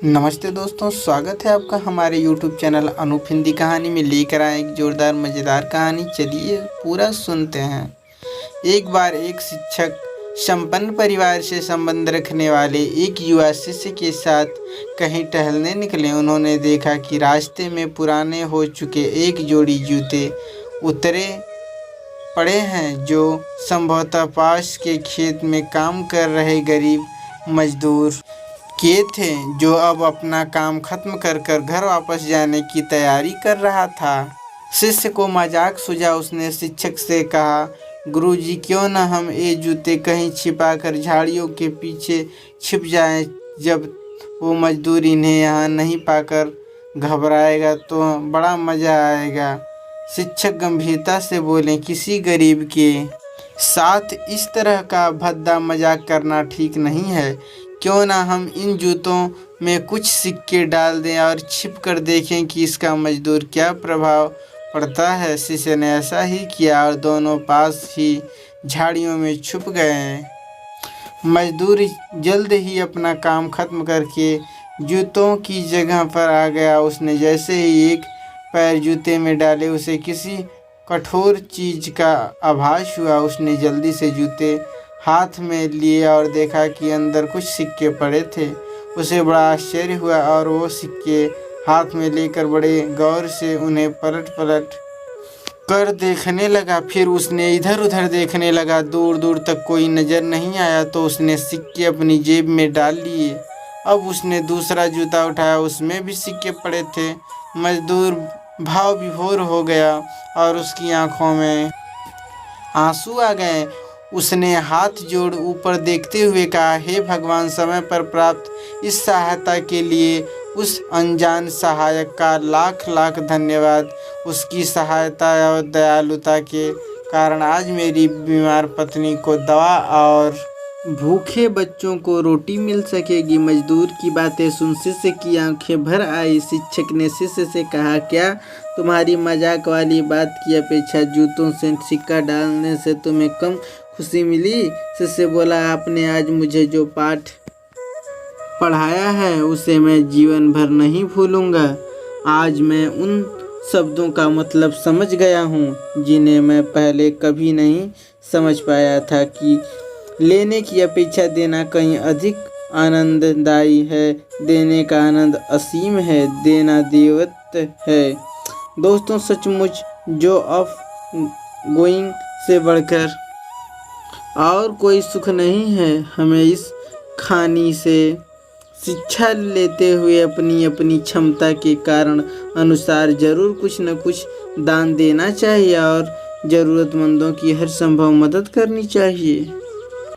नमस्ते दोस्तों, स्वागत है आपका हमारे YouTube चैनल अनूप हिंदी कहानी में। लेकर आए एक जोरदार मज़ेदार कहानी। चलिए पूरा सुनते हैं। एक बार एक शिक्षक संपन्न परिवार से संबंध रखने वाले एक युवा शिष्य के साथ कहीं टहलने निकले। उन्होंने देखा कि रास्ते में पुराने हो चुके एक जोड़ी जूते उतरे पड़े हैं, जो संभवतः पास के खेत में काम कर रहे गरीब मजदूर के थे, जो अब अपना काम खत्म कर घर वापस जाने की तैयारी कर रहा था। शिष्य को मजाक सूझा। उसने शिक्षक से कहा, गुरुजी, क्यों न हम ये जूते कहीं छिपाकर झाड़ियों के पीछे छिप जाएं। जब वो मजदूर इन्हें यहाँ नहीं पाकर घबराएगा तो बड़ा मज़ा आएगा। शिक्षक गंभीरता से बोले, किसी गरीब के साथ इस तरह का भद्दा मजाक करना ठीक नहीं है। क्यों ना हम इन जूतों में कुछ सिक्के डाल दें और छिप कर देखें कि इसका मजदूर क्या प्रभाव पड़ता है। शिष्य ने ऐसा ही किया और दोनों पास ही झाड़ियों में छुप गए। मजदूर जल्द ही अपना काम खत्म करके जूतों की जगह पर आ गया। उसने जैसे ही एक पैर जूते में डाले, उसे किसी कठोर चीज़ का आभास हुआ। उसने जल्दी से जूते हाथ में लिए और देखा कि अंदर कुछ सिक्के पड़े थे। उसे बड़ा आश्चर्य हुआ और वो सिक्के हाथ में लेकर बड़े गौर से उन्हें पलट पलट कर देखने लगा। फिर उसने इधर उधर देखने लगा। दूर दूर तक कोई नज़र नहीं आया तो उसने सिक्के अपनी जेब में डाल लिए। अब उसने दूसरा जूता उठाया, उसमें भी सिक्के पड़े थे। मजदूर भाव विभोर हो गया और उसकी आंखों में आंसू आ गए। उसने हाथ जोड़ ऊपर देखते हुए कहा, हे भगवान, समय पर प्राप्त इस सहायता के लिए उस अनजान सहायक का लाख लाख धन्यवाद। उसकी सहायता और दयालुता के कारण आज मेरी बीमार पत्नी को दवा और भूखे बच्चों को रोटी मिल सकेगी। मजदूर की बातें सुन शिष्य की आंखें भर आई। शिक्षक ने शिष्य से कहा, क्या तुम्हारी मजाक वाली बात की अपेक्षा जूतों से सिक्का डालने से तुम्हें कम खुशी मिली? शिष्य बोला, आपने आज मुझे जो पाठ पढ़ाया है उसे मैं जीवन भर नहीं भूलूंगा। आज मैं उन शब्दों का मतलब समझ गया हूँ जिन्हें मैं पहले कभी नहीं समझ पाया था, कि लेने की अपेक्षा देना कहीं अधिक आनंददायी है। देने का आनंद असीम है, देना दैवत है। दोस्तों, सचमुच जो ऑफ गोइंग से बढ़कर और कोई सुख नहीं है। हमें इस कहानी से शिक्षा लेते हुए अपनी अपनी क्षमता के कारण अनुसार जरूर कुछ न कुछ दान देना चाहिए और ज़रूरतमंदों की हर संभव मदद करनी चाहिए।